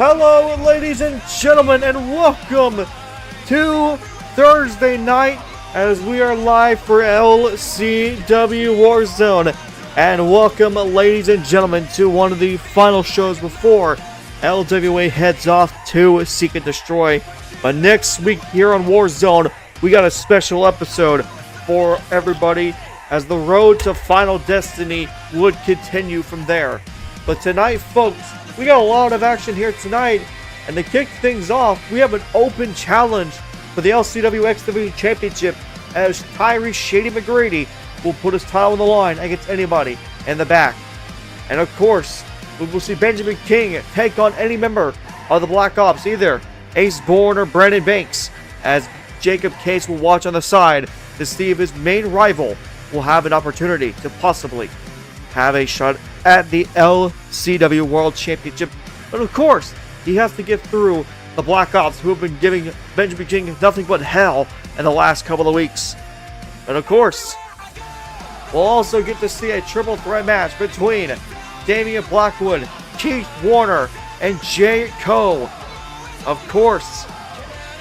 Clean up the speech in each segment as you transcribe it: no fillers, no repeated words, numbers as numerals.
Hello, ladies and gentlemen, and welcome to Thursday night as we are live for LCW WarZone. And welcome, ladies and gentlemen, to one of the final shows before LWA heads off to Seek and Destroy. But next week here on WarZone, we got a special episode for everybody as the road to Final Destiny would continue from there. But tonight, folks, we got a lot of action here tonight, and to kick things off, we have an open challenge for the LCW X Division Championship as Tyree Shady McGrady will put his title on the line against anybody in the back. And of course, we will see Benjamin King take on any member of the Black Ops, either Ace Bourne or Brandon Banks, as Jacob Case will watch on the side to see if his main rival will have an opportunity to possibly have a shot at the LCW World Championship. But of course, he has to get through the Black Ops, who have been giving Benjamin King nothing but hell in the last couple of weeks. And of course, we'll also get to see a triple threat match between Damien Blackwood, Keith Warner, and Jay Coe. Of course,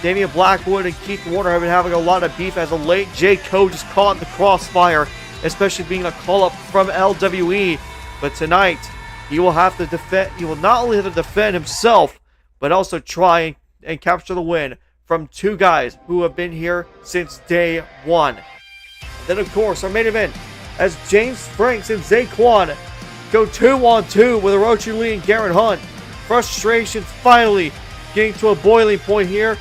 Damien Blackwood and Keith Warner have been having a lot of beef as of late. Jay Coe just caught in the crossfire, especially being a call-up from LWE. But tonight, he will have to defend. He will not only have to defend himself, but also try and capture the win from two guys who have been here since day one. Then, of course, our main event, as James Franks and Zay Quon go 2-on-2 with Orochi Lee and Garrett Hunt. Frustrations finally getting to a boiling point here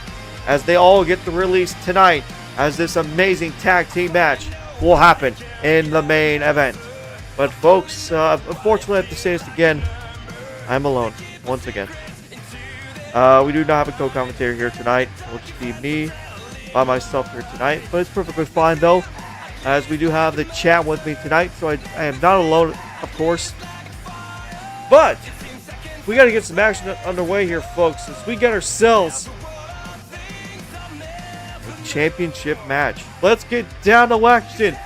as they all get the release tonight, as this amazing tag team match will happen in the main event. But folks, unfortunately I have to say this again, I'm alone, once again. We do not have a co-commentator here tonight. It will just be me, by myself here tonight. But it's perfectly fine though, as we do have the chat with me tonight, so I am not alone, of course. But we got to get some action underway here, folks, as we get ourselves a championship match. Let's get down to action,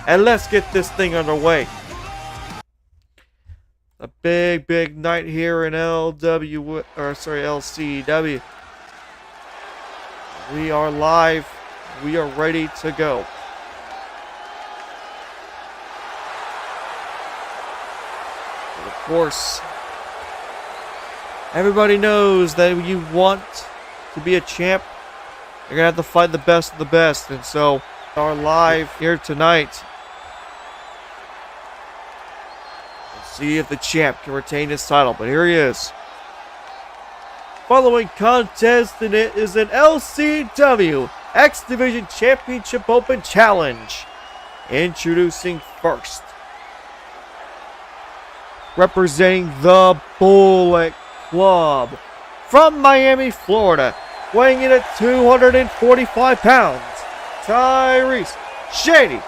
and let's get this thing underway. A big night here in LCW. We are live. We are ready to go. And of course, everybody knows that if you want to be a champ, you're gonna have to fight the best of the best. And so, we are live here tonight. See if the champ can retain his title, but here he is. Following contest, and it is an LCW X Division Championship Open Challenge. Introducing first, representing the Bullet Club from Miami, Florida, weighing in at 245 pounds, Tyree Shady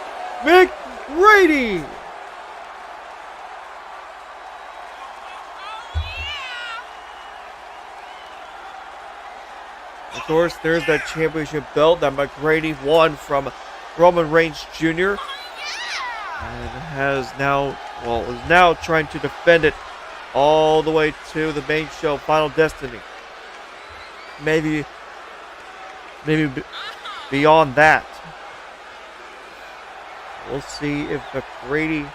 McGrady. Of course, there's that championship belt that McGrady won from Roman Reigns Jr. and is now trying to defend it all the way to the main show, Final Destiny. Maybe beyond that. We'll see if McGrady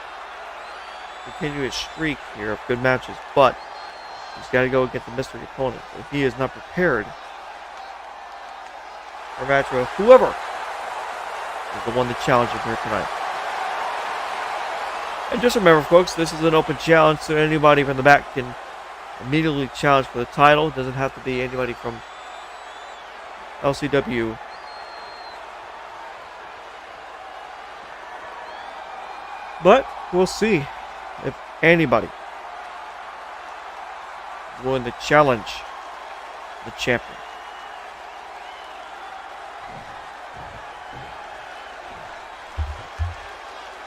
continue his streak here of good matches, but he's got to go against the mystery opponent. If he is not prepared for a match with whoever is the one to challenge him here tonight. And just remember, folks, this is an open challenge, so anybody from the back can immediately challenge for the title. It doesn't have to be anybody from LCW. But we'll see if anybody is willing to challenge the champion.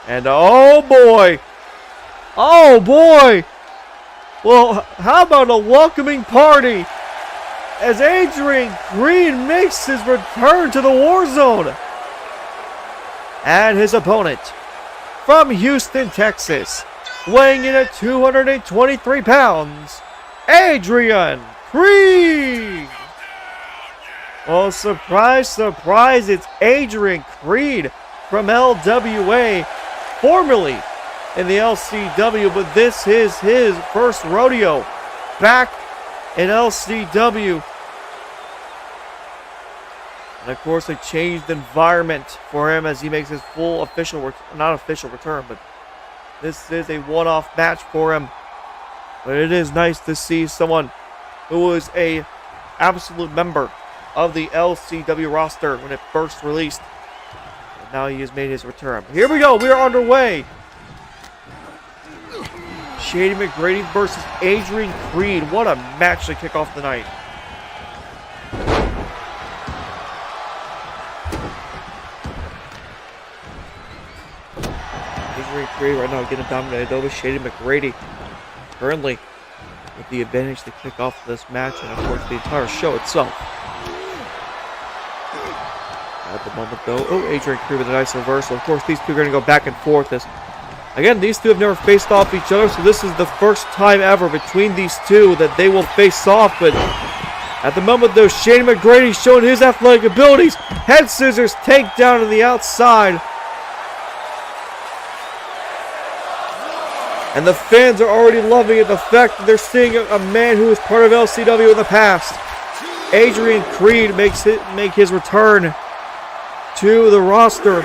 And oh boy! Well, how about a welcoming party as Adrian Green makes his return to the WarZone? And his opponent from Houston, Texas, weighing in at 223 pounds, Adrian Creed! Oh, surprise, surprise, it's Adrian Creed from LWA, formerly in the LCW, but this is his first rodeo back in LCW. And of course, a changed environment for him as he makes his full not official return, but this is a one-off match for him. But it is nice to see someone who was a absolute member of the LCW roster when it first released. And now he has made his return. Here we go. We are underway. Shady McGrady versus Adrian Creed. What a match to kick off the night. Adrian Creed right now getting dominated over Shady McGrady. Currently with the advantage to kick off this match and of course the entire show itself. At the moment though, Adrian Creed with a nice reversal. Of course these two are going to go back and forth. Again, these two have never faced off each other, so this is the first time ever between these two that they will face off. But at the moment though, Shady McGrady showing his athletic abilities. Head scissors takedown to the outside. And the fans are already loving it, the fact that they're seeing a man who was part of LCW in the past. Adrian Creed make his return to the roster,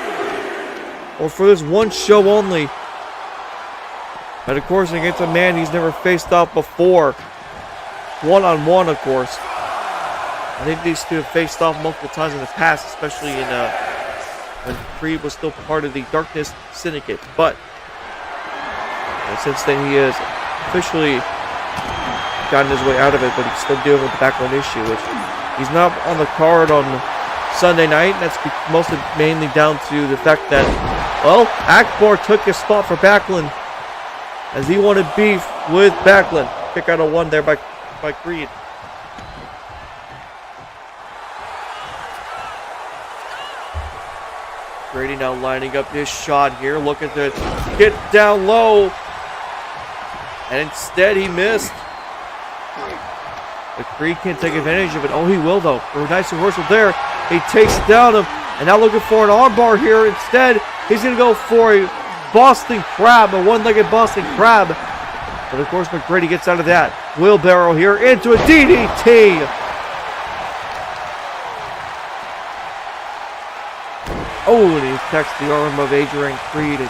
or for this one show only. But of course against a man he's never faced off before. One-on-one, of course. I think these two have faced off multiple times in the past, especially in when Creed was still part of the Darkness Syndicate. But since then he has officially gotten his way out of it, but he's still dealing with the Backlund issue, which he's not on the card on Sunday night. That's mainly down to the fact that, well, Akbar took his spot for Backlund as he wanted beef with Backlund. Kick out of one there by Creed. Grady now lining up his shot here, looking to get down low. And instead he missed. But Creed can't take advantage of it. Oh, he will though. A nice reversal there. He takes down him. And now looking for an armbar here. Instead, he's going to go for a Boston Crab, a one-legged Boston Crab. But of course, McGrady gets out of that. Wheelbarrow here into a DDT. Oh, and he attacks the arm of Adrian Creed. And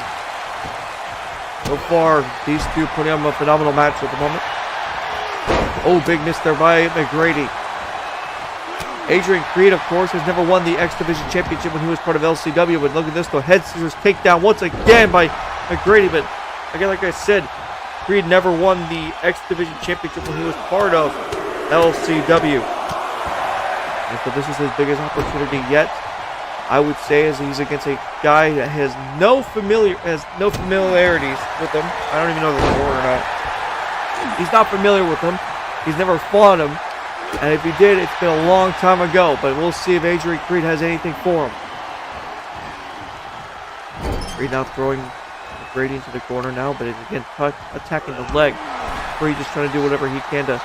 so far, these two putting on a phenomenal match at the moment. Oh, big miss there by McGrady. Adrian Creed, of course, has never won the X Division Championship when he was part of LCW. But look at this, though. Head scissors takedown once again by McGrady. But again, like I said, Creed never won the X Division Championship when he was part of LCW. And so this is his biggest opportunity yet. I would say as he's against a guy that has no familiarities with him. I don't even know if that's a word or not. He's not familiar with him. He's never fought him. And if he did, it's been a long time ago. But we'll see if Adrian Creed has anything for him. Creed now throwing Brady into the corner now, but again attacking the leg. Creed just trying to do whatever he can to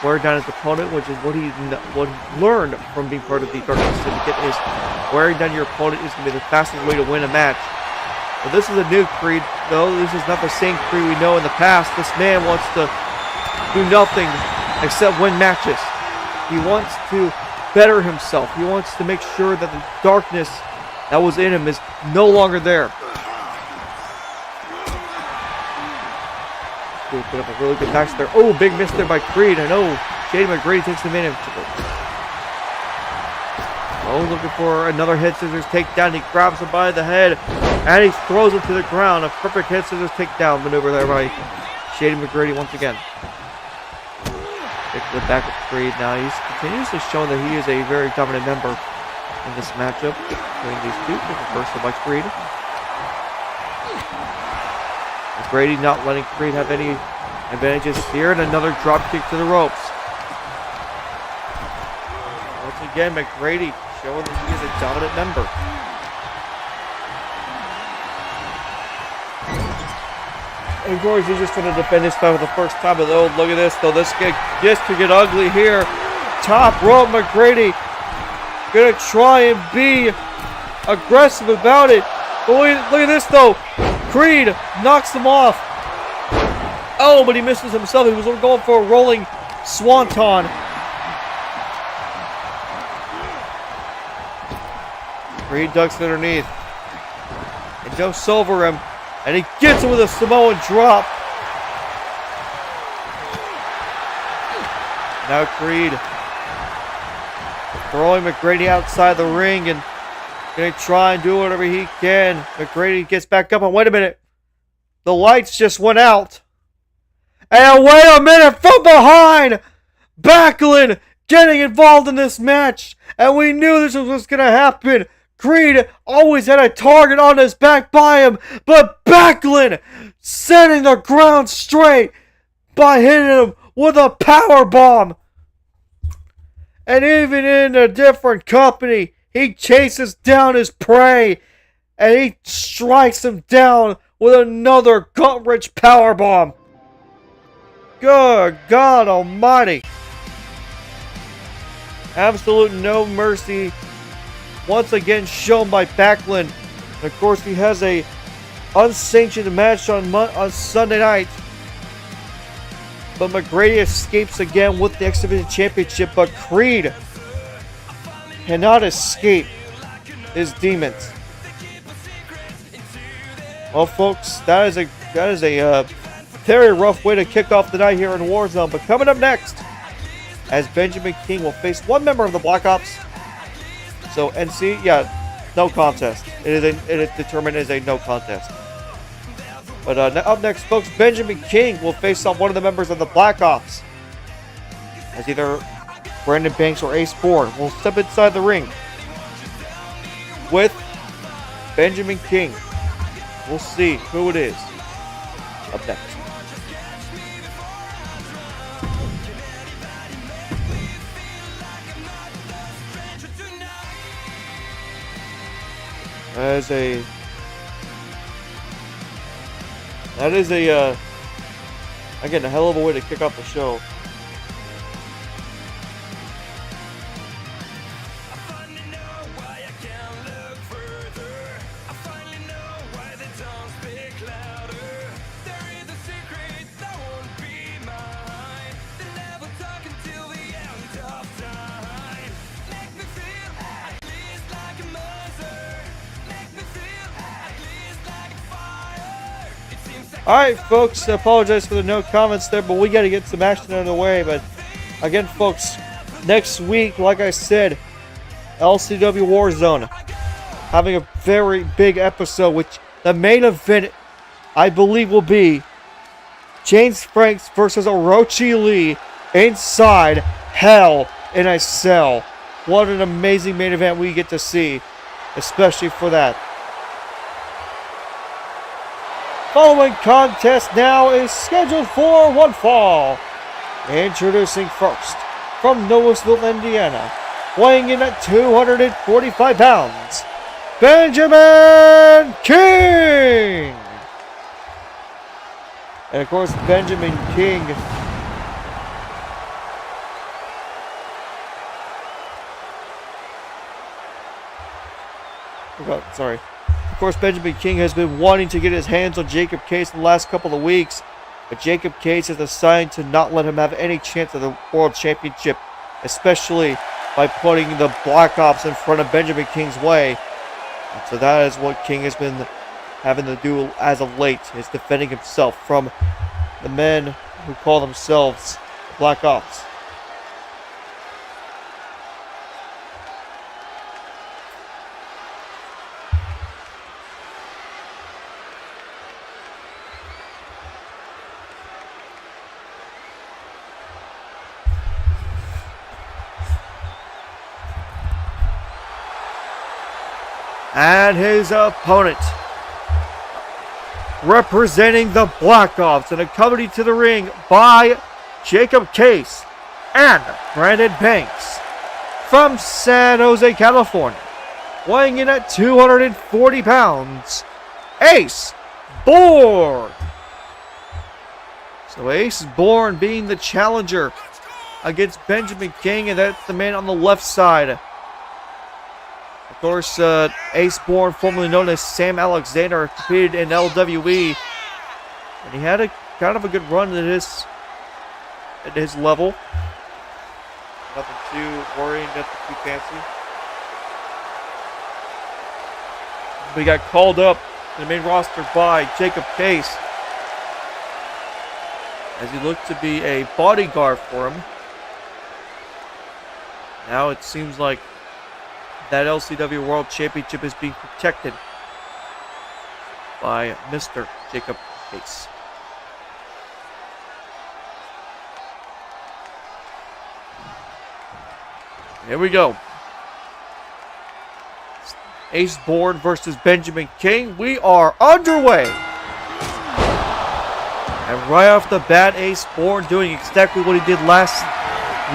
wear down his opponent, which is what he learned from being part of the Darkness Syndicate, is wearing down your opponent is going to be the fastest way to win a match. But this is a new Creed, though. This is not the same Creed we know in the past. This man wants to do nothing except win matches. He wants to better himself. He wants to make sure that the darkness that was in him is no longer there. Put up a really good match there. Oh, big miss there by Creed. I know Shady McGrady takes the advantage. Oh, looking for another head scissors takedown. He grabs him by the head and he throws him to the ground. A perfect head scissors takedown maneuver there by Shady McGrady once again. Take the back of Creed now. He's continuously showing that he is a very dominant member in this matchup between these two. Reversal by Creed. McGrady not letting Creed have any advantages here, and another drop kick to the ropes. Once again, McGrady showing that he is a dominant member. And of course, he's just going to defend his title for the first time. But oh, look at this, though. This could get ugly here. Top rope, McGrady going to try and be aggressive about it. But look at this, though. Creed knocks him off. Oh, but he misses himself. He was going for a rolling swanton. Creed ducks underneath. And jumps over him. And he gets him with a Samoan drop. Now Creed throwing McGrady outside the ring and going to try and do whatever he can. McGrady gets back up and wait a minute. The lights just went out. And wait a minute, from behind! Backlund getting involved in this match. And we knew this was what's going to happen. Creed always had a target on his back by him, but Backlund setting the ground straight by hitting him with a power bomb. And even in a different company, he chases down his prey and he strikes him down with another gut-wrench power bomb. Good God Almighty! Absolute no mercy. Once again shown by Backlund. And of course, he has a unsanctioned match on Sunday night. But McGrady escapes again with the X Division Championship. But Creed cannot escape his demons. Well, folks, that is a very rough way to kick off the night here in Warzone. But coming up next, as Benjamin King will face one member of the Black Ops. So NC, yeah, no contest. It is determined as a no contest. But up next, folks, Benjamin King will face off one of the members of the Black Ops, as either Brandon Banks or Ace Bourne will step inside the ring with Benjamin King. We'll see who it is up next. That is again, a hell of a way to kick off the show. Alright, folks, I apologize for the no comments there, but we got to get some action underway. But again, folks, next week, like I said, LCW WarZone, having a very big episode, which the main event, I believe, will be James Franks versus Orochi Lee inside Hell in a Cell. What an amazing main event we get to see, especially for that. Following contest now is scheduled for one fall. Introducing first, from Louisville, Indiana, weighing in at 245 pounds, Benjamin King! And of course, Benjamin King Of course, Benjamin King has been wanting to get his hands on Jacob Case in the last couple of weeks, but Jacob Case has decided to not let him have any chance of the World Championship, especially by putting the Black Ops in front of Benjamin King's way. And so that is what King has been having to do as of late, is defending himself from the men who call themselves Black Ops. And his opponent, representing the Black Ops and accompanied to the ring by Jacob Case and Brandon Banks, from San Jose, California, weighing in at 240 pounds, Ace Bourne. So Ace Bourne being the challenger against Benjamin King, and that's the man on the left side. Of course, Ace Bourne, formerly known as Sam Alexander, competed in LWE, and he had a kind of a good run at his level. Nothing too worrying, nothing too fancy. But he got called up to the main roster by Jacob Case, as he looked to be a bodyguard for him. Now it seems like that LCW World Championship is being protected by Mr. Jacob Case. Here we go. Ace Bourne versus Benjamin King. We are underway. And right off the bat, Ace Bourne doing exactly what he did last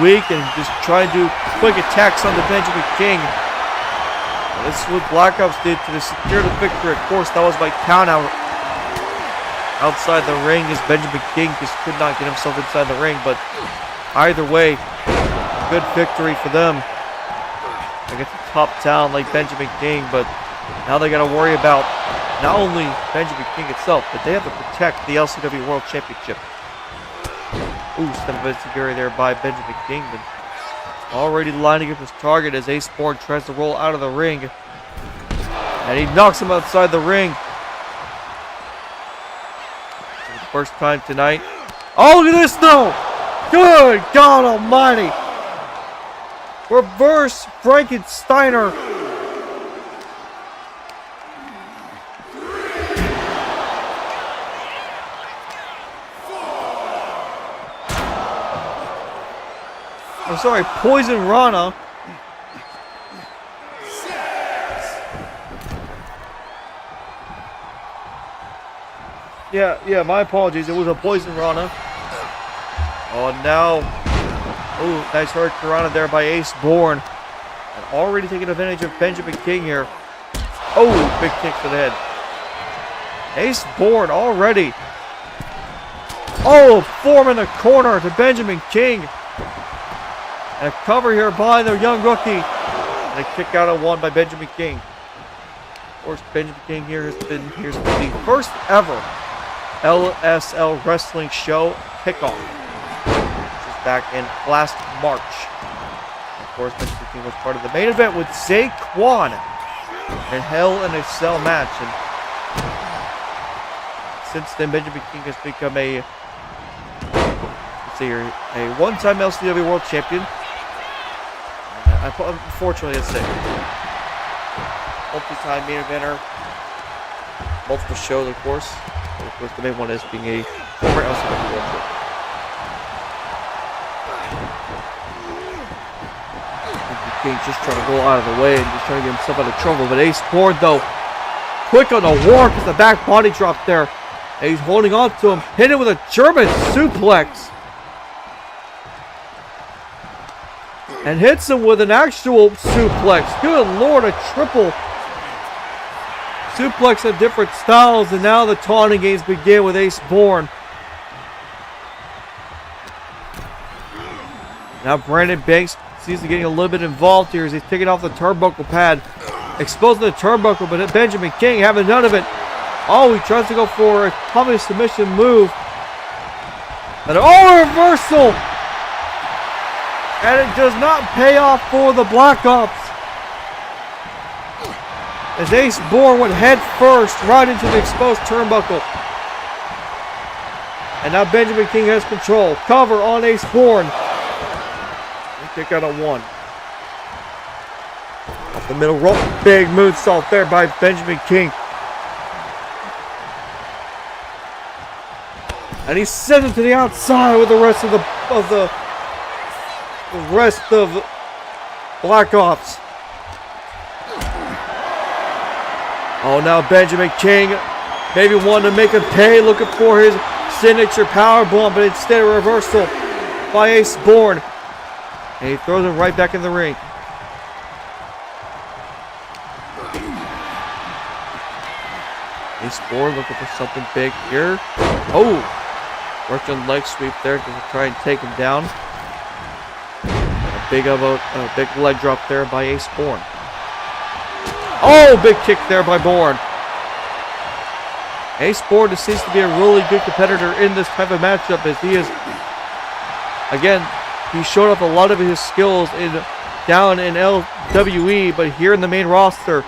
week and just trying to do quick attacks on the Benjamin King. And this is what Black Ops did to secure the victory. Of course, that was by count out outside the ring, as Benjamin King just could not get himself inside the ring. But either way, good victory for them against a top talent like Benjamin King. But now they got to worry about not only Benjamin King itself, but they have to protect the LCW World Championship. Ooh, step of insecurity there by Benjamin King, but already lining up his target as Ace Bourne tries to roll out of the ring. And he knocks him outside the ring. For the first time tonight. Oh, look at this though! Good God Almighty! Reverse Frankensteiner. I'm sorry, Poison Rana. Yeah, my apologies. It was a Poison Rana. Oh, now. Oh, nice Hurricane Rana there by Ace Bourne. And already taking advantage of Benjamin King here. Oh, big kick to the head. Ace Bourne already. Oh, form in the corner to Benjamin King. And a cover here by the young rookie. And a kick out of one by Benjamin King. Of course, Benjamin King here has been here's the first ever LSL Wrestling Show kickoff. This is back in last March. And of course, Benjamin King was part of the main event with Zay Quon in Hell in a Cell match. And since then, Benjamin King has become a one-time LCW World Champion. Unfortunately, it's a multi-time main eventer, multiple shows, of course. But of course, the main one is being a former LCW World Champion. King just trying to go out of the way and just trying to get himself out of trouble. But Ace Bourne, though, quick on the warp with the back body drop there. And he's holding on to him, hit him with a German suplex. And hits him with an actual suplex. Good Lord, a triple suplex of different styles. And now the taunting games begin with Ace Bourne. Now Brandon Banks seems to be getting a little bit involved here as he's taking off the turnbuckle pad. Exposing the turnbuckle, but Benjamin King having none of it. Oh, he tries to go for a common submission move. And reversal! And it does not pay off for the Black Ops. As Ace Bourne went head first right into the exposed turnbuckle. And now Benjamin King has control. Cover on Ace Bourne. And kick out of one. Off the middle rope. Big moonsault there by Benjamin King. And he sends it to the outside with the rest of the Black Ops. Oh, now Benjamin King maybe wanted to make him pay, looking for his signature power bomb, but instead a reversal by Ace Bourne. And he throws him right back in the ring. Ace Bourne looking for something big here. Oh, Russian leg sweep there to try and take him down. A big leg drop there by Ace Bourne. Oh, big kick there by Bourne. Ace Bourne seems to be a really good competitor in this type of matchup, as he is, again, he showed off a lot of his skills down in LWE, but here in the main roster,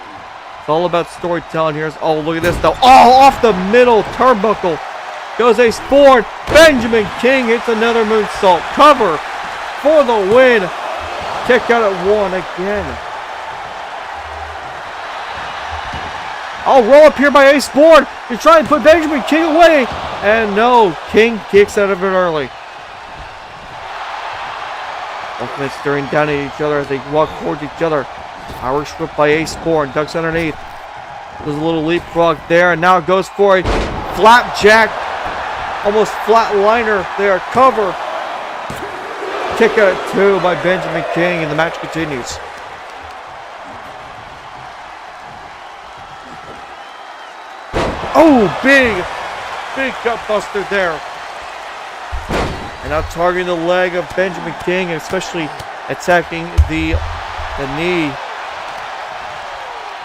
it's all about storytelling here. Oh, look at this though. Oh, off the middle turnbuckle goes Ace Bourne. Benjamin King hits another moonsault. Cover for the win. Kick out at 1 again. Oh, roll up here by Ace Bourne. He's trying to put Benjamin King away. And no, King kicks out of it early. Both men staring down at each other as they walk towards each other. Irish whip by Ace Bourne. Ducks underneath. There's a little leapfrog there. And now goes for a flapjack. Almost flat liner there. Cover. Kick out at 2 by Benjamin King. And the match continues. Oh, big gut buster there. And now targeting the leg of Benjamin King, and especially attacking the knee.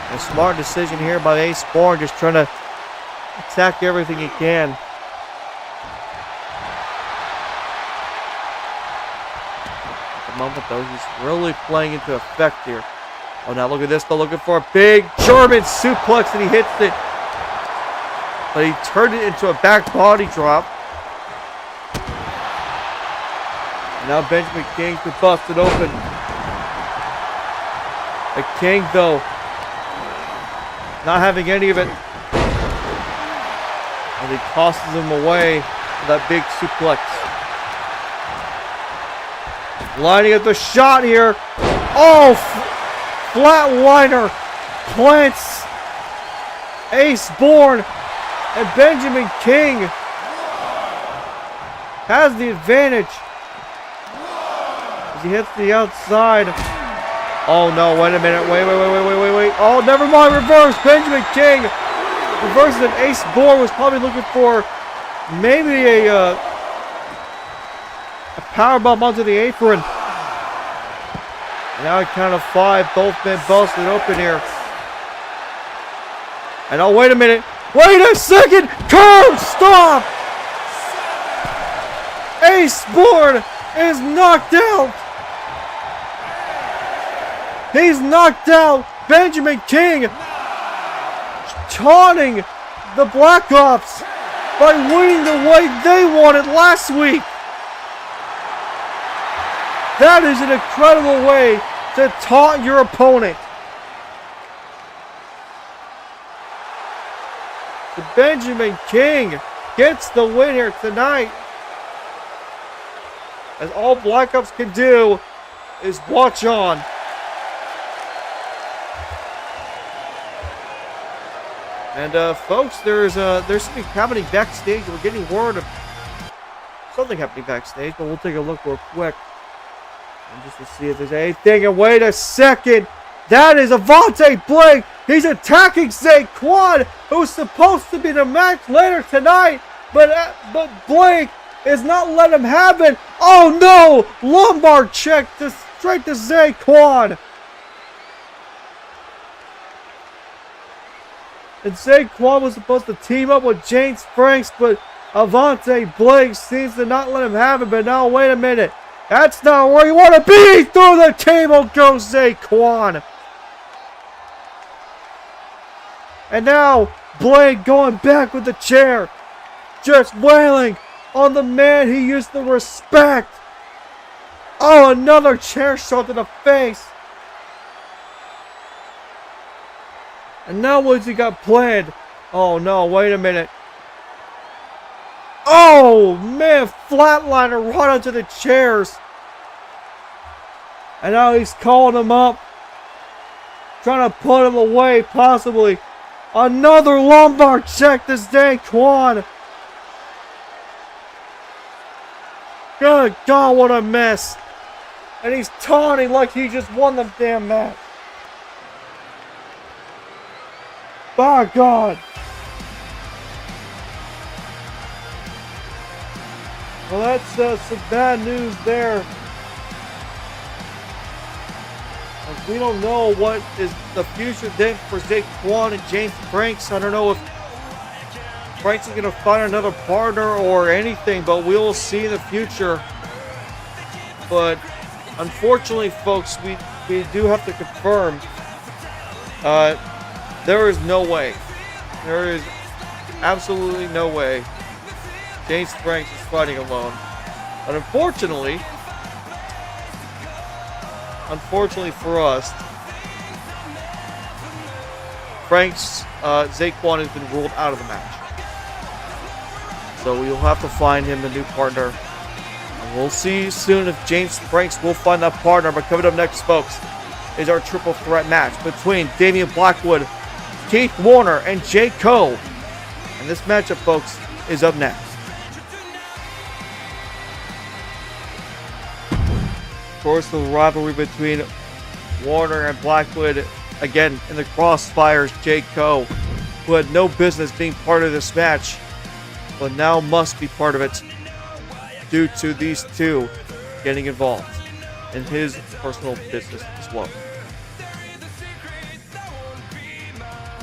A smart decision here by Ace Bourne, just trying to attack everything he can. At the moment, though, he's really playing into effect here. Oh, now look at this. They're looking for a big German suplex, and he hits it. But he turned it into a back body drop. Now Benjamin King's been busted open. The King, though, not having any of it. And he tosses him away for that big suplex. Lining up the shot here. Oh, flatliner plants Ace Bourne. And Benjamin King has the advantage as he hits the outside. Oh no, wait a minute. Wait. Oh, never mind. Reverse. Benjamin King reverses it. Ace Bourne was probably looking for maybe a powerbomb onto the apron. And now at count of 5, both men busted open here. And oh, wait a minute. Wait a second! Curb stop! Ace Bourne is knocked out! He's knocked out! Benjamin King taunting the Black Ops by winning the way they wanted last week! That is an incredible way to taunt your opponent. Benjamin King gets the win here tonight. As all Black Ops can do is watch on. And folks, there's something happening backstage. We're getting word of something happening backstage, but we'll take a look real quick. And just to see if there's anything. And wait a second. That is Avante Blake. He's attacking Zay Quon, who's supposed to be the match later tonight. But Blake is not letting him have it. Oh no! Lumbar check straight to Zay Quon. And Zay Quon was supposed to team up with James Franks, but Avante Blake seems to not let him have it. But now, wait a minute. That's not where you want to be. Through the table goes Zay Quon. And now, Blake going back with the chair. Just wailing on the man he used to respect. Oh, another chair shot to the face. And now what's he got planned? Oh no, wait a minute. Oh man, flatliner right onto the chairs. And now he's calling him up. Trying to put him away, possibly. Another lumbar check to Zay Quon. Good God, what a mess. And he's taunting like he just won the damn match. By God. Well, that's some bad news there. As we don't know what is the future then for Zay Quon and James Franks. I don't know if Franks is going to find another partner or anything, but we will see in the future. But unfortunately, folks, we do have to confirm there is no way. There is absolutely no way James Franks is fighting alone. But unfortunately for us, Franks, Zay Quon has been ruled out of the match. So we'll have to find him a new partner. And we'll see soon if James Franks will find that partner. But coming up next, folks, is our triple threat match between Damien Blackwood, Keith Warner, and Jay Cole. And this matchup, folks, is up next. Of course, the rivalry between Warner and Blackwood, again, in the crossfires, Jay Cole, who had no business being part of this match, but now must be part of it due to these two getting involved in his personal business as well.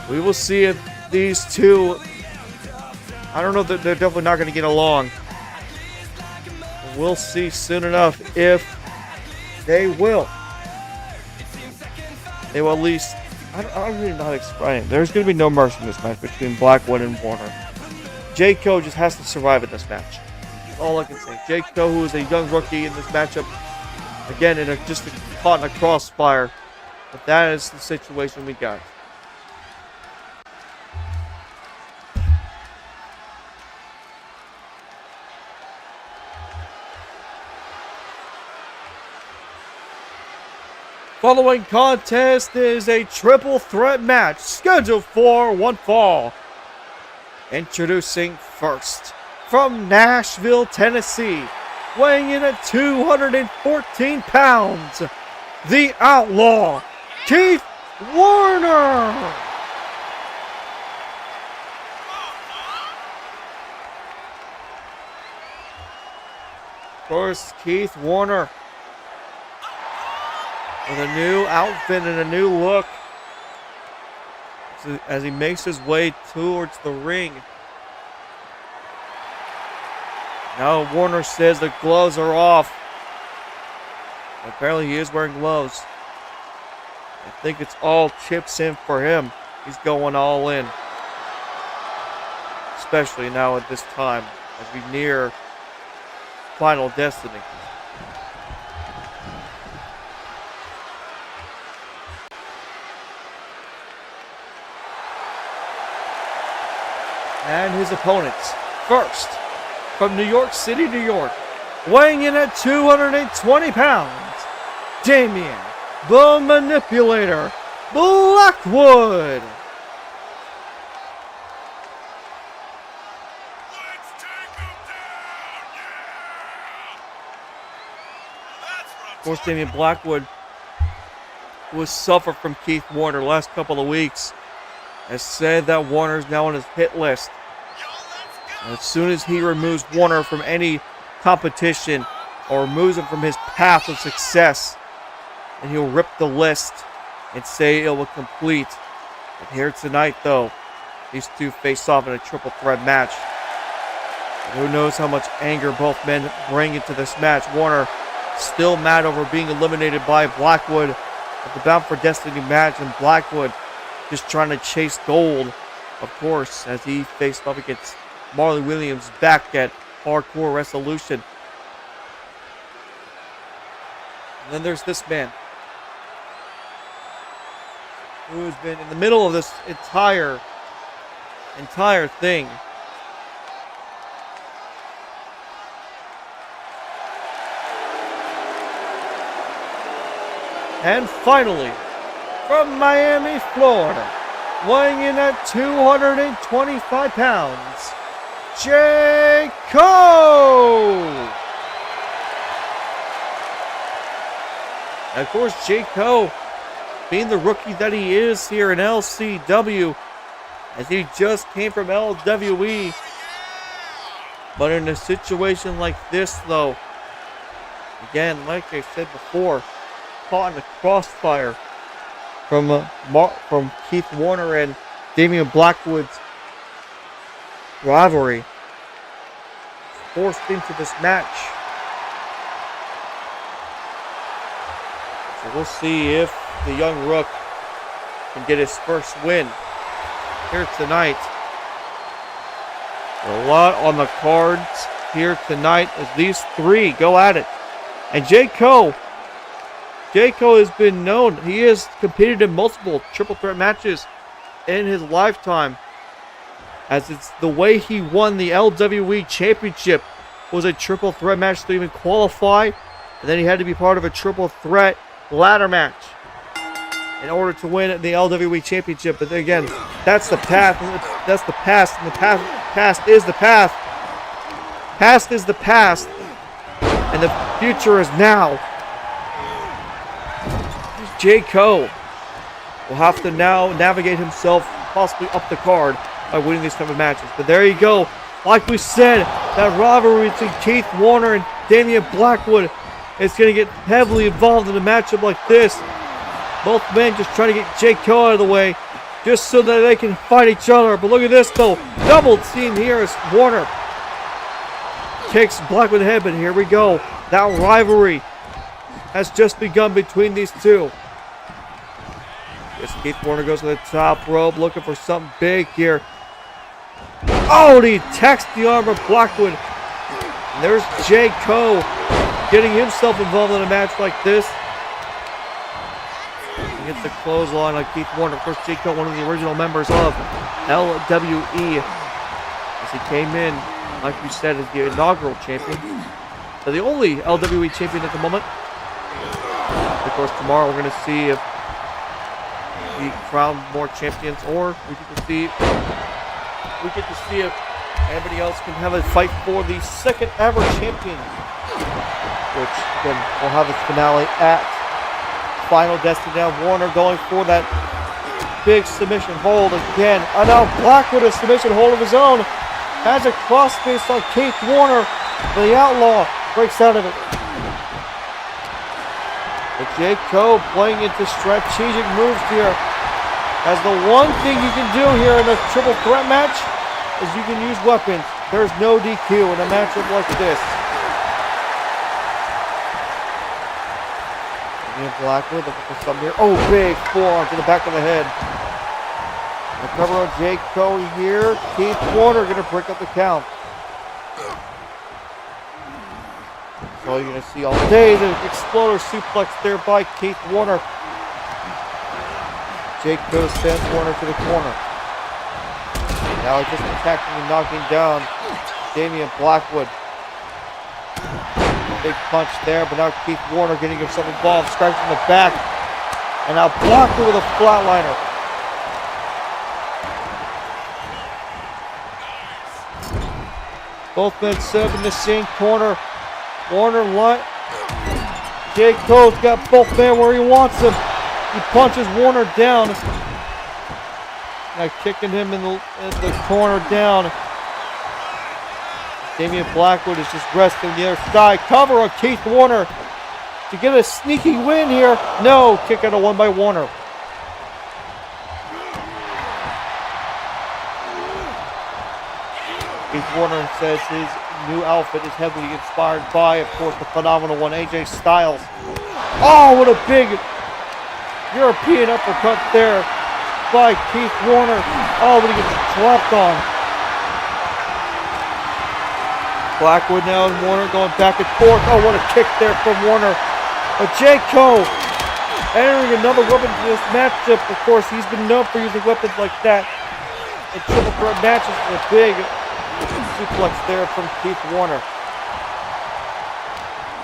We will see if these two, I don't know, that they're definitely not going to get along. We'll see soon enough if they will. They will at least, I don't really know how to explain it. There's going to be no mercy in this match between Blackwood and Warner. Jay Cole just has to survive in this match. That's all I can say. Jay Cole, who is a young rookie in this matchup, again, just caught in a crossfire. But that is the situation we got. Following contest is a triple threat match scheduled for one fall. Introducing first, from Nashville, Tennessee, weighing in at 214 pounds, the Outlaw, Keith Warner. Of course, Keith Warner with a new outfit and a new look as he makes his way towards the ring. Now Warner says the gloves are off. Apparently he is wearing gloves. I think it's all chips in for him. He's going all in. Especially now at this time as we near Final Destiny. And his opponents, first, from New York City, New York, weighing in at 220 pounds, Damien, the Manipulator, Blackwood. Of course, Damien Blackwood, who has suffered from Keith Warner the last couple of weeks, has said that Warner is now on his hit list. And as soon as he removes Warner from any competition or removes him from his path of success, and he'll rip the list and say it will complete. But here tonight, though, these two face off in a triple threat match. And who knows how much anger both men bring into this match. Warner still mad over being eliminated by Blackwood at the Bound for Destiny match, and Blackwood just trying to chase gold, of course, as he faced up against Marley Williams back at Hardcore Resolution. And then there's this man who has been in the middle of this entire thing. And finally, from Miami, Florida, weighing in at 225 pounds, Jay Cole. And of course, Jay Cole, being the rookie that he is here in LCW, as he just came from LWE, But in a situation like this, though, again, like I said before, caught in the crossfire from Keith Warner and Damien Blackwood's rivalry, forced into this match. So we'll see if the young Rook can get his first win here tonight. A lot on the cards here tonight as these three go at it. And Jayco has been known. He has competed in multiple triple threat matches in his lifetime. As it's the way he won the LWE Championship was a triple threat match to even qualify. And then he had to be part of a triple threat ladder match in order to win the LWE Championship. But again, that's the path. That's the past. And the past is the path. Past is the past. And the future is now. Jayco will have to now navigate himself possibly up the card by winning these type of matches. But there you go. Like we said, that rivalry between Keith Warner and Damien Blackwood is going to get heavily involved in a matchup like this. Both men just trying to get Jayco out of the way just so that they can fight each other. But look at this though. Double team here as Warner kicks Blackwood in the head. But here we go. That rivalry has just begun between these two. As Keith Warner goes to the top rope looking for something big here. Oh, and he attacks the arm of Blackwood. And there's Jayco getting himself involved in a match like this. He gets the clothesline like Keith Warner. Of course, Jayco, one of the original members of LWE. As he came in, like we said, as the inaugural champion. So the only LWE champion at the moment. Of course, tomorrow we're going to see if we crown more champions, or we get to see if anybody else can have a fight for the second ever champion, which then will have its finale at Final Destiny. Now Warner going for that big submission hold again. And now Blackwood a submission hold of his own. Has a crossface on Keith Warner, but the Outlaw breaks out of it. But Jayco playing into strategic moves here. As the one thing you can do here in a triple threat match is you can use weapons. There's no DQ in a matchup like this. And Blackwood looking for something here. Oh, big forearm to the back of the head. The cover on Jayco here. Keith Warner going to break up the count. That's all you're going to see all day. The exploder suplex there by Keith Warner. Jayco sends Warner to the corner. Now just attacking and knocking down Damien Blackwood. Big punch there, but now Keith Warner getting himself involved, strikes in the back. And now Blackwood with a flatliner. Both men set up in the same corner. Warner, Jayco's got both men where he wants them. He punches Warner down. Now kicking him in the corner down. Damien Blackwood is just resting the other side. Cover on Keith Warner to get a sneaky win here. No, kick out of one by Warner. Keith Warner says his new outfit is heavily inspired by, of course, the phenomenal one, AJ Styles. Oh, what a big European uppercut there by Keith Warner. Oh, but he gets slapped on. Blackwood now and Warner going back and forth. Oh, what a kick there from Warner. But Jayco entering another weapon to this matchup. Of course, he's been known for using weapons like that in triple threat matches. With a big suplex there from Keith Warner.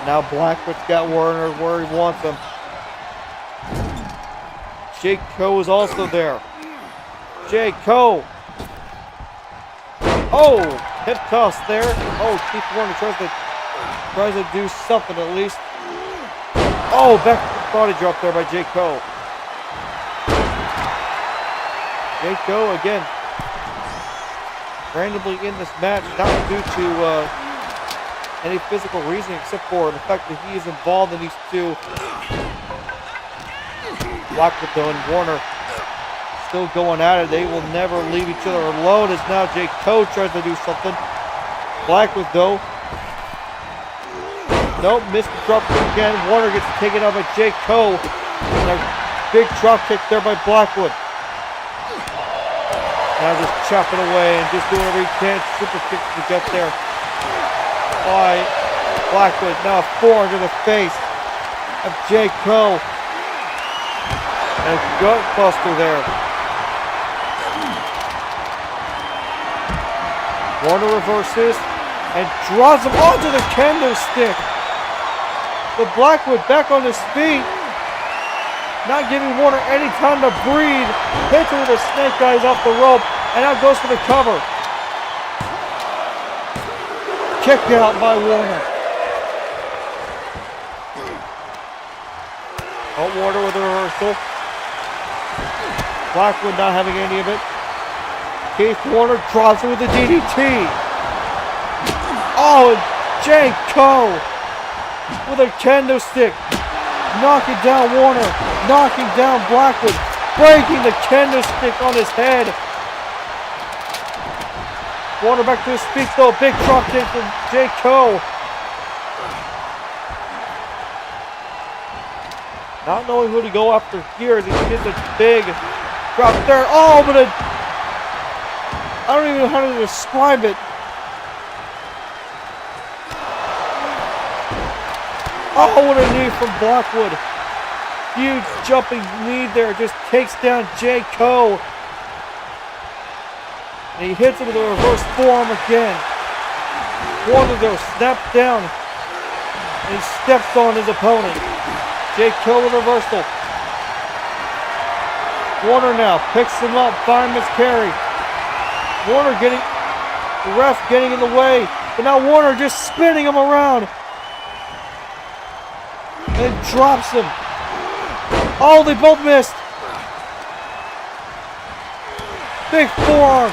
Now Blackwood's got Warner where he wants him. Jayco is also there. Jayco. Oh, hip toss there. Oh, Keith Warner tries to do something at least. Oh, back body drop there by Jayco. Jayco again. randomly in this match, not due to any physical reason except for the fact that he is involved in these two. Blackwood though and Warner still going at it. They will never leave each other alone as now Jay Cole tries to do something. Blackwood though. Nope, missed the drop kick again. Warner gets taken out by Jay Cole. And a big drop kick there by Blackwood. Now just chopping away and just doing whatever he can. Super kick to get there by Blackwood. Now a forearm to the face of Jay Cole. And a gut buster there. Warner reverses and draws him onto the kendo stick. But Blackwood back on his feet. Not giving Warner any time to breathe. Hits him with a snake eyes off the rope. And now goes for the cover. Kicked out by Warner. Oh, Warner with a reversal. Blackwood not having any of it. Keith Warner drops it with a DDT. Oh, Jay Cole with a kendo stick. Knocking down Warner. Knocking down Blackwood. Breaking the kendo stick on his head. Warner back to his feet though. Big drop kick from Jay Cole. Not knowing who to go after here as he gets a big drop there. Oh, but I don't even know how to describe it. Oh, what a knee from Blackwood. Huge jumping knee there. Just takes down Jay Cole. And he hits him with a reverse forearm again. Warner though snaps down. And he steps on his opponent. Jay Cole with a reversal. Warner now picks him up. Fireman's carry. Warner getting, the ref getting in the way. But now Warner just spinning him around. And drops him. Oh, they both missed. Big forearm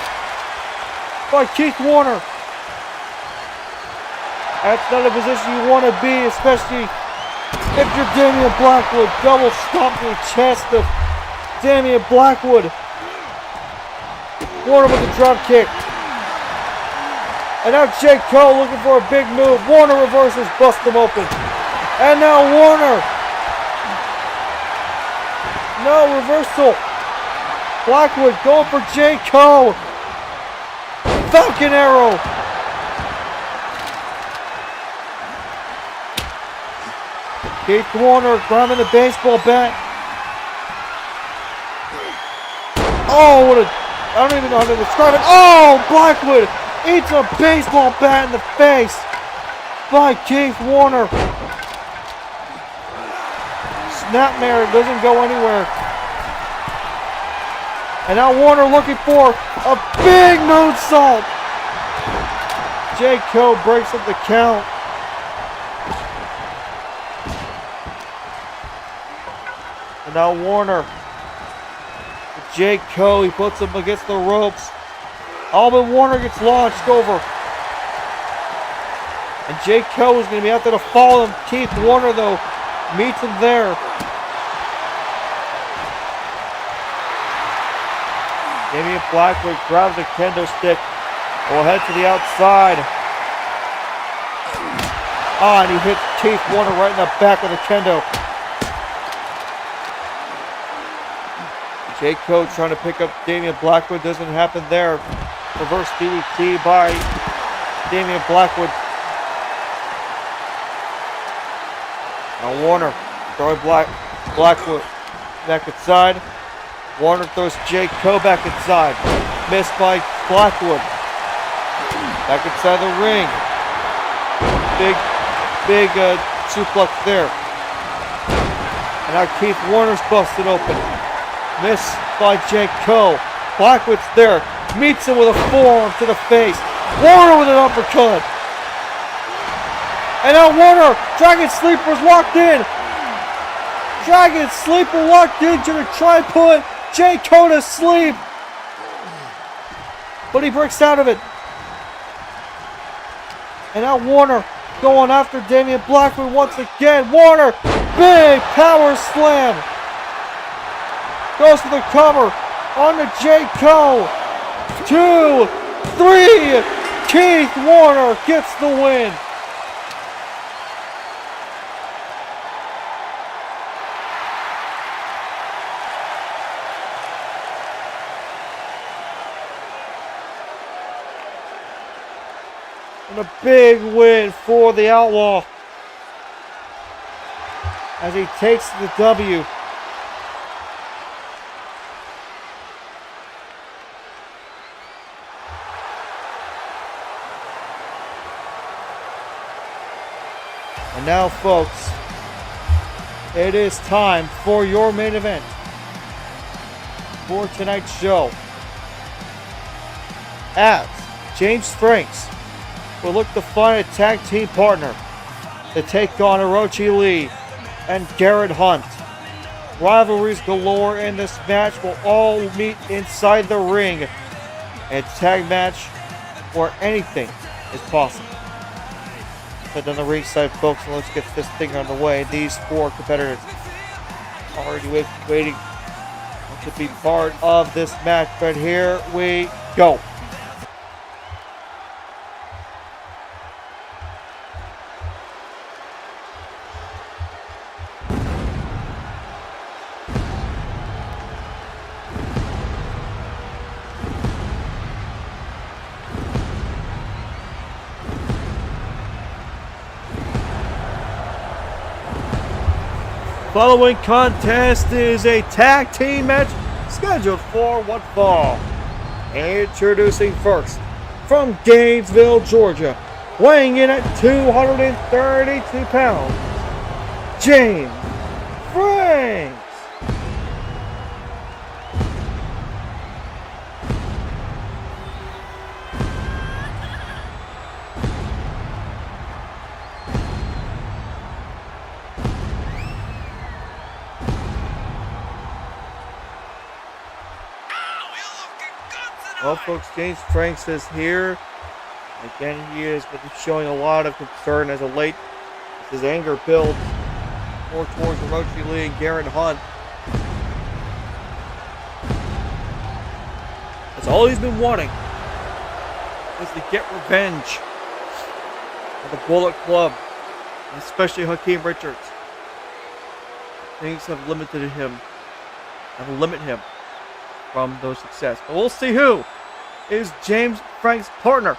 by Keith Warner. That's not a position you want to be, especially if you're Damien Blackwood. Double stomp to the chest of Damien Blackwood. Warner with the drop kick. And now Jay Cole looking for a big move. Warner reverses, busts him open. And now Warner. No reversal. Blackwood going for Jay Cole. Falcon arrow. Keith Warner grabbing the baseball bat. Oh, what a, I don't even know how to describe it. Oh, Blackwood eats a baseball bat in the face by Keith Warner. Snapmare doesn't go anywhere. And now Warner looking for a big moonsault. Jay Cole breaks up the count. And now Warner. Jay Cole, he puts him against the ropes. All but Warner gets launched over. And Jay Cole is going to be out there to follow him. Keith Warner, though, meets him there. Damien Blackwood grabs the kendo stick. Will head to the outside. Ah, and he hits Keith Warner right in the back of the kendo. Jay Cole trying to pick up Damien Blackwood. Doesn't happen there. Reverse DDT by Damien Blackwood. Now Warner throwing Blackwood back inside. Warner throws Jay Cole back inside. Missed by Blackwood. Back inside the ring. Big suplex there. And now Keith Warner's busted open. Missed by Jay Cole. Blackwood's there. Meets him with a forearm to the face. Warner with an uppercut. And now Warner, Dragon Sleeper's locked in. Dragon Sleeper locked in to try and put Jay Cole to sleep. but he breaks out of it. And now Warner going after Damien Blackwood once again. Warner, big power slam. Goes for the cover on the J-Co. 2, 3. Keith Warner gets the win. And a big win for the Outlaw as he takes the W. And now, folks, it is time for your main event for tonight's show, as James Franks will look to find a tag team partner to take on Orochi Lee and Garrett Hunt. Rivalries galore in this match will all meet inside the ring. A tag match where anything is possible. But on the ringside, folks, and let's get this thing underway. These four competitors already waiting to be part of this match, but here we go. Following contest is a tag team match scheduled for one fall. Introducing first, from Gainesville, Georgia, weighing in at 232 pounds, James Franks. Well, folks, James Franks is here. Again, he has been showing a lot of concern as of late. His anger builds more towards Orochi Lee and Garrett Hunt. That's all he's been wanting, is to get revenge on the Bullet Club, and especially Hakeem Richards. Things have limited him and limit him from those success. But we'll see who is James Franks' partner.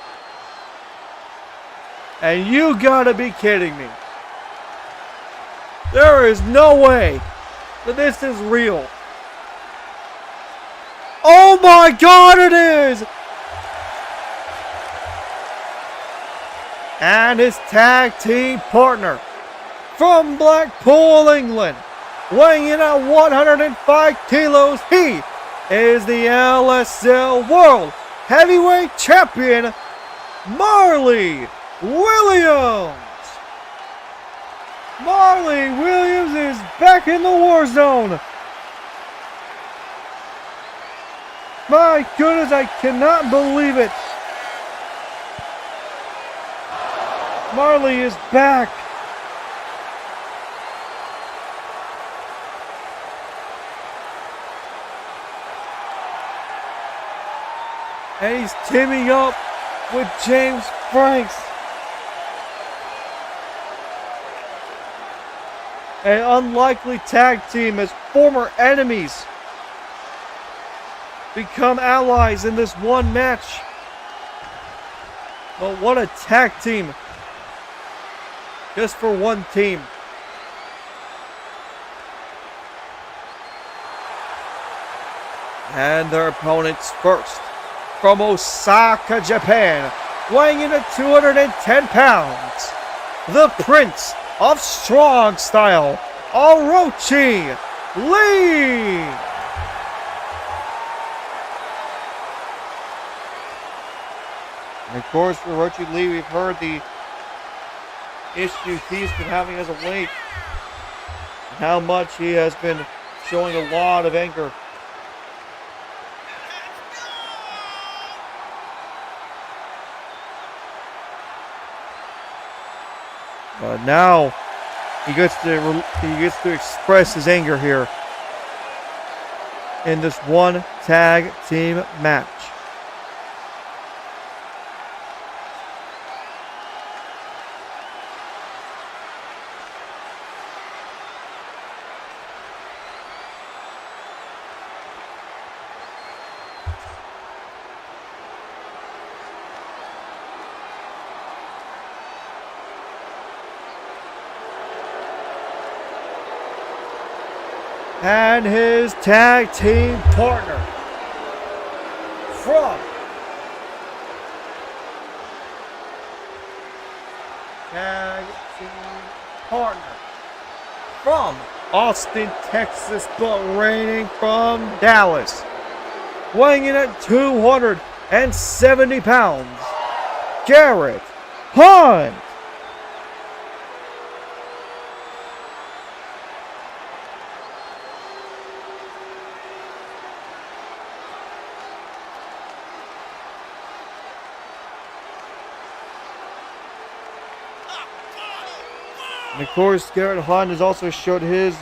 And you gotta be kidding me. There is no way that this is real. Oh my God, it is! And his tag team partner from Blackpool, England, weighing in at 105 kilos, he is the LCW World Heavyweight Champion, Marley Williams. Marley Williams is back in the war zone. My goodness, I cannot believe it. Marley is back. And he's teaming up with James Franks. An unlikely tag team as former enemies become allies in this one match. But what a tag team. Just for one team. And their opponents first, from Osaka, Japan, weighing in at 210 pounds, the Prince of Strong Style, Orochi Lee. And of course, for Orochi Lee, we've heard the issues he's been having as of late, and how much he has been showing a lot of anger. But now he gets to express his anger here in this one tag team match. And his tag team partner from Austin, Texas, but reigning from Dallas, weighing in at 270 pounds, Garrett Hunt. And of course, Garrett Hunt has also showed his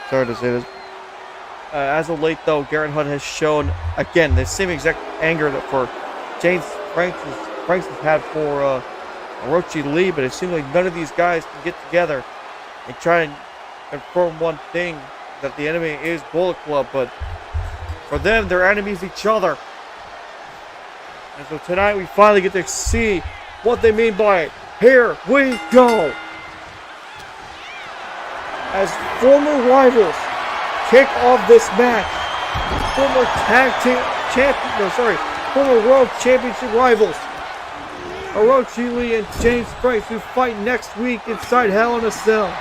sorry to say this. As of late, though, Garrett Hunt has shown again the same exact anger that for Franks has had for Orochi Lee, but it seems like none of these guys can get together and try and confirm one thing, that the enemy is Bullet Club, but for them, their enemies each other. And so tonight we finally get to see what they mean by it. Here we go. As former rivals kick off this match, former former World Championship rivals, Orochi Lee and James Franks, who fight next week inside Hell in a Cell.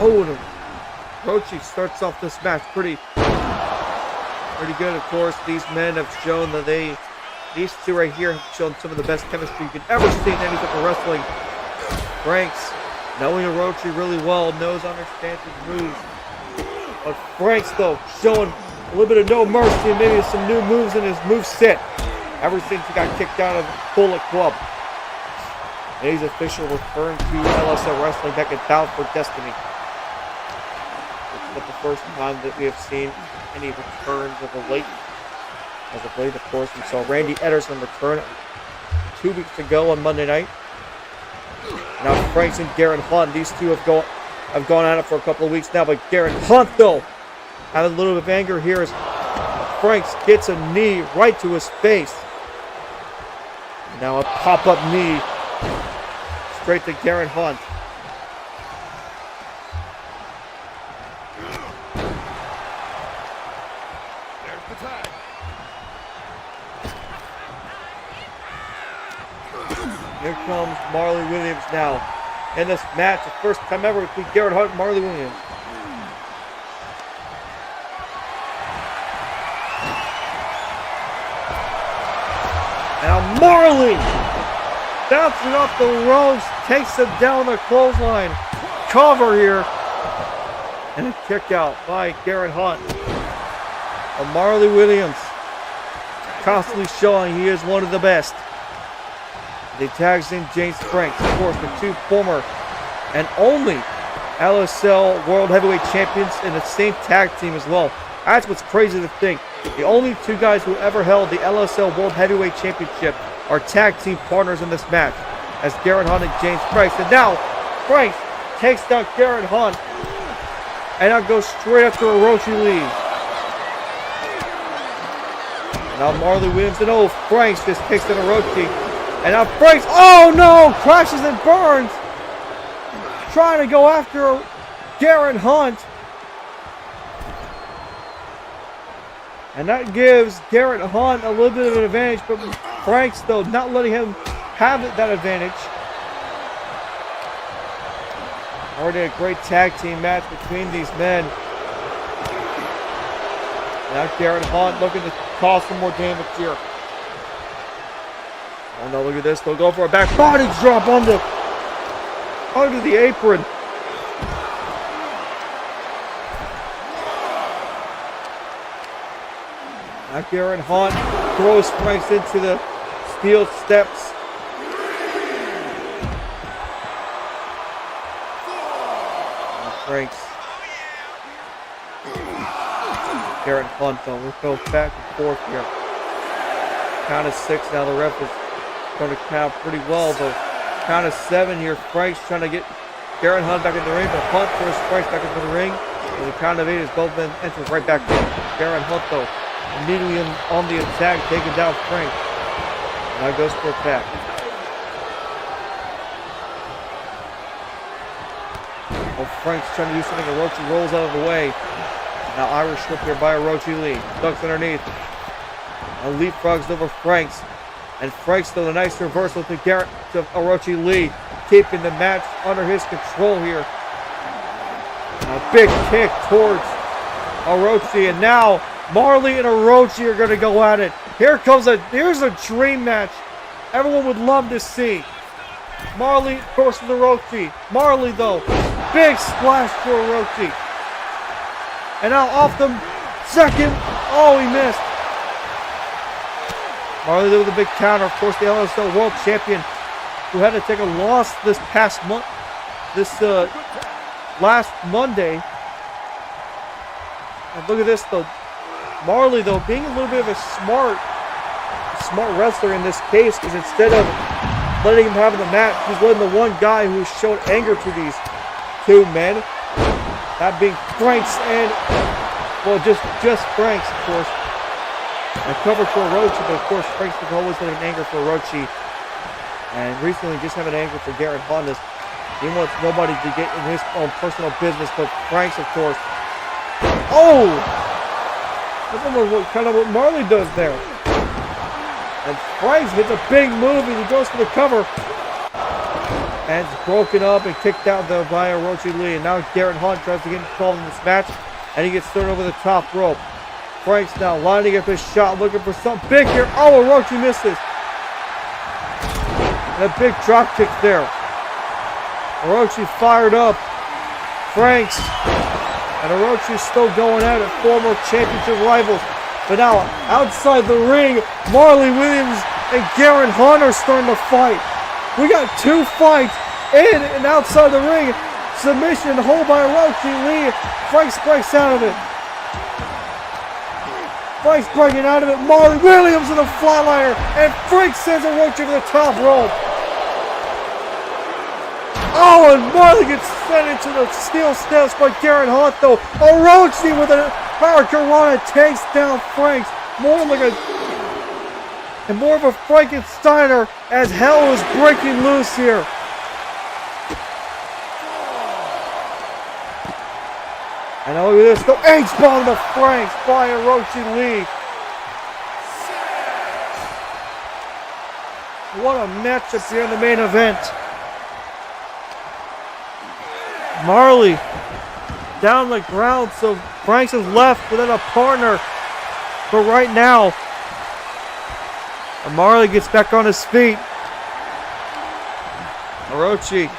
Oh, Orochi starts off this match pretty good. Of course, these men have shown that these two right here have shown some of the best chemistry you could ever see in any type of wrestling. Franks, knowing Orochi really well, understands his moves. But Franks, though, showing a little bit of no mercy and maybe some new moves in his moveset ever since he got kicked out of Bullet Club. And he's officially returned to LSL Wrestling back at Bound for Destiny. But the first time that we have seen any returns of late. As of late, of course, we saw Randy Ederson return 2 weeks ago on Monday night. Now Franks and Garrett Hunt, these two have gone at it for a couple of weeks now, but Garrett Hunt, though, having a little bit of anger here as Franks gets a knee right to his face. Now a pop-up knee straight to Garrett Hunt. Here comes Marley Williams now in this match. The first time ever between Garrett Hunt and Marley Williams. Now Marley bouncing off the ropes, takes him down the clothesline. Cover here. And a kick out by Garrett Hunt. And Marley Williams constantly showing he is one of the best. They tags in James Franks, of course, the two former and only LSL World Heavyweight Champions in the same tag team as well. That's what's crazy to think. The only two guys who ever held the LSL World Heavyweight Championship are tag team partners in this match, as Garrett Hunt and James Franks. And now, Franks takes down Garrett Hunt, and now goes straight after Orochi Lee. Now Marley Williams, and Franks just takes down Orochi. And now Franks, oh no, crashes and burns. Trying to go after Garrett Hunt. And that gives Garrett Hunt a little bit of an advantage, but Franks, though, not letting him have that advantage. Already a great tag team match between these men. Now Garrett Hunt looking to cause some more damage here. Oh no, look at this. They'll go for a back body drop onto the apron. Now Garrett Hunt throws Franks into the steel steps. Franks. Garrett Hunt though. We'll go back and forth here. Count of 6 now. The ref is going to count pretty well though. Count of 7 here. Franks trying to get Garrett Hunt back in the ring, but Hunt throws Franks back into the ring. And the count of 8 is both men enters right back in. Garrett Hunt though immediately on the attack, taking down Franks. Now goes for attack. Oh, Frank's trying to do something. Orochi rolls out of the way. Now Irish whip here by Orochi Lee. Ducks underneath. Now leapfrogs over Franks. And Franks though a nice reversal to Garrett to Orochi Lee. Keeping the match under his control here. A big kick towards Orochi. And now Marley and Orochi are going to go at it. Here's a dream match everyone would love to see. Marley versus Orochi. Marley though, big splash for Orochi. And now off the second, oh he missed. Marley there with a big counter. Of course the LSL World Champion who had to take a loss this past month, last Monday. And look at this though. Marley though being a little bit of a smart wrestler in this case, is instead of letting him have the match, he's letting the one guy who showed anger to these two men, that being Franks and, well, just Franks, of course. And cover for Orochi, but of course Franks was always letting anger for Orochi. And recently just having anger for Garrett Honda. He wants nobody to get in his own personal business, but Franks, of course. Oh! That's almost kind of what Marley does there. And Franks hits a big move and he goes for the cover. And it's broken up and kicked out there by Orochi Lee. And now Garrett Hunt tries to get involved in this match. And he gets thrown over the top rope. Franks now lining up his shot, looking for something big here. Oh, Orochi misses. And a big drop kick there. Orochi fired up. Franks and Orochi still going at it. Former championship rivals. But now, outside the ring, Marley Williams and Garrett Hunt are starting to fight. We got two fights in and outside the ring. Submission hold by Orochi Lee. Franks breaks out of it. Franks breaking out of it. Marley Williams in the flatliner. And Franks sends Orochi to the top rope. Oh, and Marley gets sent into the steel steps by Garrett Hunt, though. Orochi with a Hurricanrana takes down Franks. More of a Frankensteiner as hell is breaking loose here. And look at this, the H-bomb to Franks by Orochi Lee. What a matchup here in the main event. Marley down the ground, so Franks is left without a partner. But right now, Marley gets back on his feet. Orochi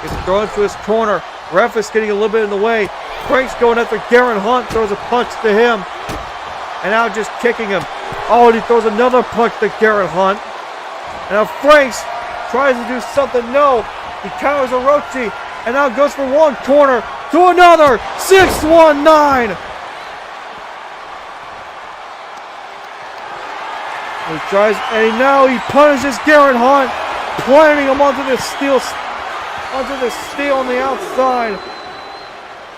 gets thrown to his corner. Ref is getting a little bit in the way. Franks going after Garrett Hunt, throws a punch to him. And now just kicking him. Oh, and he throws another punch to Garrett Hunt. And now Franks tries to do something. No, he counters Orochi. And now goes from one corner to another. 619. He tries, and now he punishes Garrett Hunt, planting him onto the steel on the outside.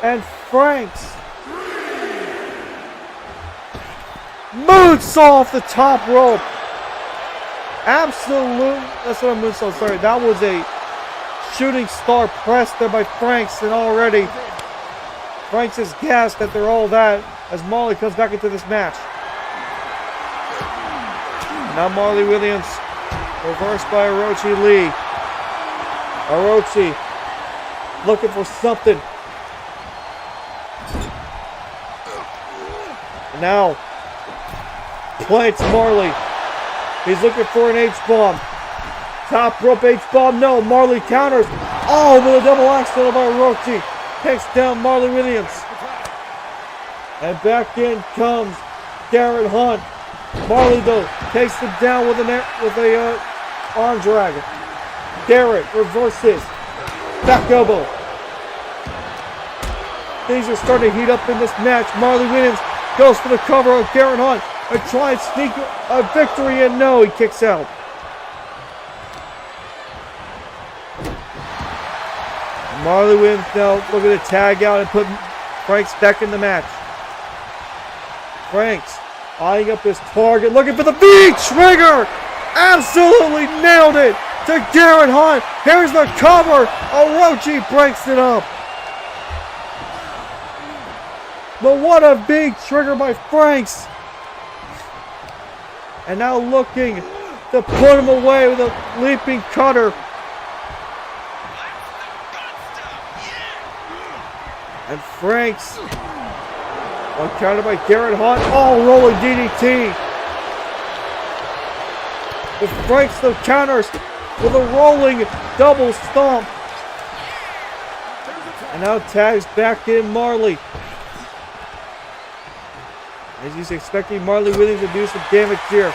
And Franks moonsault off the top rope. Absolute. That's what a moonsault. Sorry, that was a shooting star press there by Franks, and already Franks is gassed after all that as Marley comes back into this match. Now Marley Williams reversed by Orochi Lee. Orochi looking for something. And now plants Marley. He's looking for an H-bomb. Top rope H-bomb, no. Marley counters. Oh, with a double axe handle by Orochi. Takes down Marley Williams. And back in comes Garrett Hunt. Marley though takes him down with a arm drag. Garrett reverses. Back elbow. Things are starting to heat up in this match. Marley Williams goes for the cover of Garrett Hunt and tries to sneak a victory, and no, he kicks out. Marley Williams now looking to tag out and put Franks back in the match. Franks eyeing up his target, looking for the V-trigger. Absolutely nailed it to Garrett Hunt. Here's the cover. Orochi breaks it up. But what a big trigger by Franks. And now looking to put him away with a leaping cutter. And Franks, one counter by Garrett Hunt. Oh, rolling DDT. But Franks though counters with a rolling double stomp. And now tags back in Marley. As he's expecting Marley Williams to do some damage here.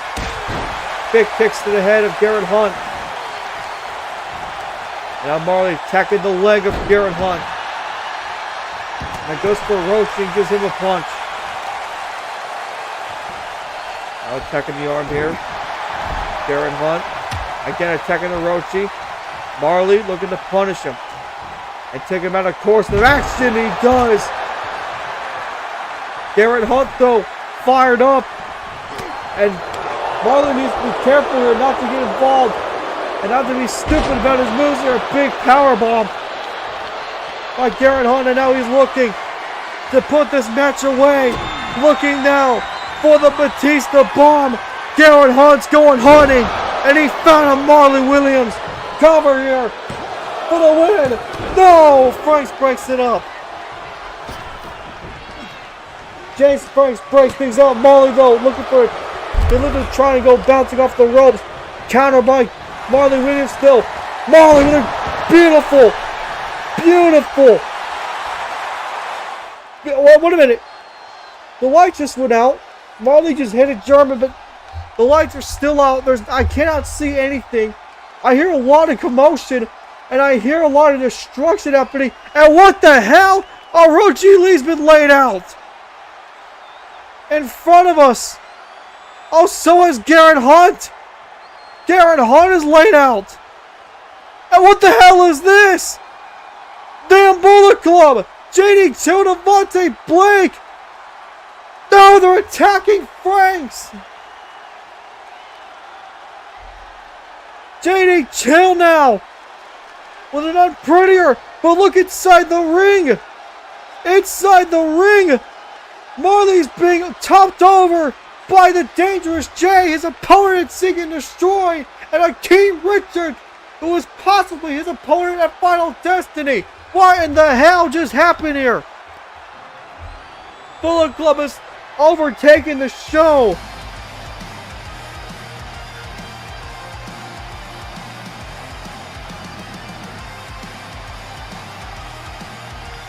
Big kicks to the head of Garrett Hunt. And now Marley attacking the leg of Garrett Hunt. And goes for Orochi and gives him a punch. Now attacking the arm here. Garrett Hunt. Again attacking Orochi. Marley looking to punish him. And take him out of course of action. He does. Garrett Hunt though fired up. And Marley needs to be careful here not to get involved. And not to be stupid about his moves here. A big power bomb by Garrett Hunt, and now he's looking to put this match away. Looking now for the Batista bomb. Garrett Hunt's going hunting, and he found a Marley Williams cover here for the win. No, Franks breaks it up. James Franks breaks things up. Marley though looking for it. They're literally trying to go bouncing off the ropes. Counter by Marley Williams still. Marley with a beautiful. Wait a minute. The light just went out. Marley just hit a German, but the lights are still out. I cannot see anything. I hear a lot of commotion, and I hear a lot of destruction happening. And what the hell? Orochi Lee's been laid out in front of us. Oh, so is Garrett Hunt. Garrett Hunt is laid out. And what the hell is this? Damn Bullet Club! JD2 Devontae Blake! No, they're attacking Franks! JD, chill now! With an unprettier, but look inside the ring! Inside the ring! Marley's being topped over by the Dangerous J, his opponent Seek and Destroy, and Akeem Richards, who was possibly his opponent at Final Destiny. What in the hell just happened here? Bullet Club has overtaken the show.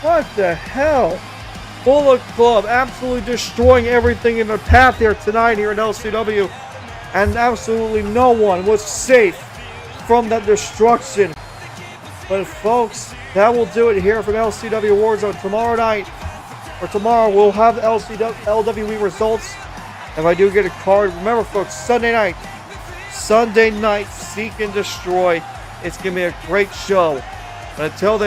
What the hell? Bullet Club absolutely destroying everything in their path here tonight here in LCW. And absolutely no one was safe from that destruction. But folks, that will do it here from LCW WarZone. Tomorrow night, or tomorrow, we'll have the LWE results. If I do get a card, remember folks, Sunday night, Seek and Destroy. It's going to be a great show. But until then,